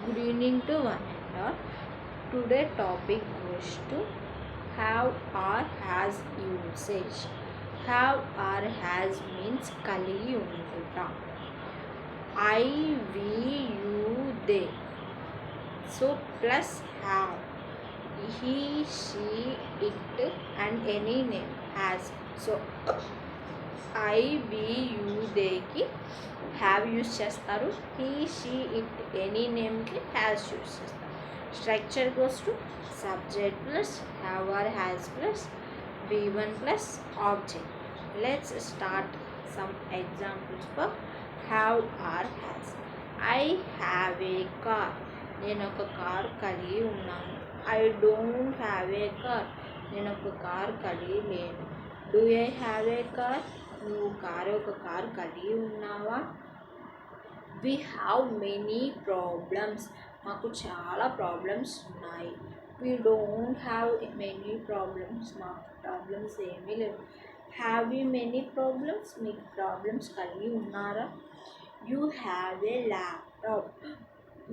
Good evening to one and all. Today topic goes to have or has usage. Have or has means కలిగి ఉండుట. I, we, you, they. So plus have. He, she, it and any name has. So I, we, you, they కి have use చేస్తారు. He, she, it any నేమ్కి has use చేస్తారు. Structure goes to subject plus have or has plus V1 plus object. Let's start some examples for have or has. I have a car. నేను ఒక car కలిగి ఉన్నాను. I don't have a car. నేను ఒక car కలిగి లేను. Do I have a car. నువ్వు ఒక కారు కలిగి ఉన్నావా. We have many problems. మాకు చాలా ప్రాబ్లమ్స్ ఉన్నాయి. We don't have many problems. మాకు ప్రాబ్లమ్స్ ఏమీ లేవు. Have you many problems. మీకు ప్రాబ్లమ్స్ కలిగి ఉన్నారా. You have a laptop.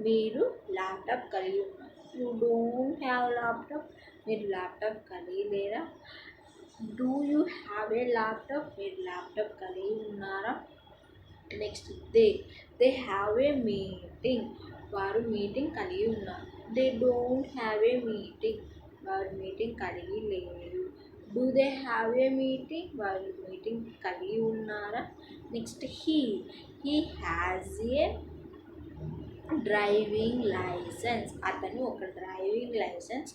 మీరు ల్యాప్టాప్ కలిగి ఉన్నారు. You don't have laptop. మీరు ల్యాప్టాప్ కలిగి లేరా. Do you have a laptop. మీరు ల్యాప్టాప్ కలిగి ఉన్నారా. Next they have a meeting. వారు మీటింగ్ కలిగి ఉన్నారు. They don't have a meeting. వారు మీటింగ్ కలిగి లేరు. Do they have a meeting. వారు మీటింగ్ కలిగి ఉన్నారా. Next he has a driving licence. అతను ఒక డ్రైవింగ్ లైసెన్స్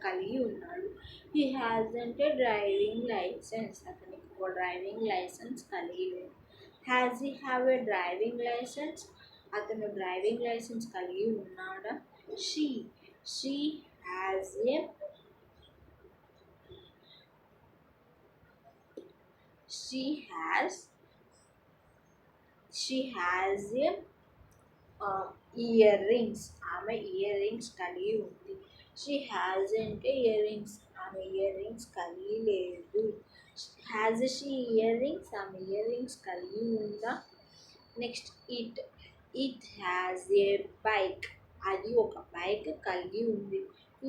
కలిగి ఉన్నాడు. హీ హ్యాజ్ అంటే డ్రైవింగ్ లైసెన్స్. అతనికి ఒక డ్రైవింగ్ లైసెన్స్ కలిగి లేదు. Has he have a driving licence. అతను డ్రైవింగ్ లైసెన్స్ కలిగి ఉన్నాడా. She has a she has a earrings. ఆమె ఇయర్ రింగ్స్ కలిగి ఉంది. షీ హ్యాజ్ అంటే ఇయర్ రింగ్స్. ఆమె ఇయర్ రింగ్స్ కలిగి లేదు. Has she earrings. ఆమె ఇయర్ రింగ్స్ కలిగి ఉందా. Next it has a bike. అది ఒక బైక్ కలిగి ఉంది.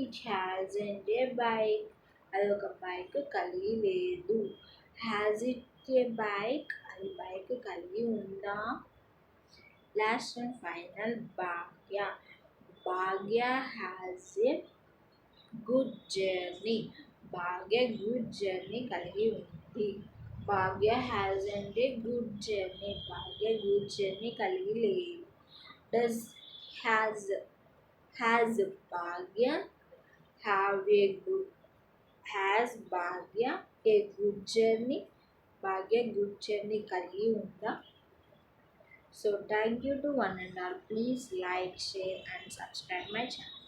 ఇట్ హ్యాజ్ అంటే బైక్. అది ఒక బైక్ కలిగి లేదు. Has it A bike. అది బైక్ కలిగి ఉందా. Last and final Bhagya has a good journey. Bhagya good journey కలిగి ఉంది. భాగ్య హ్యాజ్ అంటే గుడ్ జర్నీ. భాగ్య గుడ్ జర్నీ కలిగి లేదు. Does has Bhagya has Bhagya a good journey. Bhagya good journey కలిగి ఉందా. So thank you to one and all. Please like, share and subscribe my channel.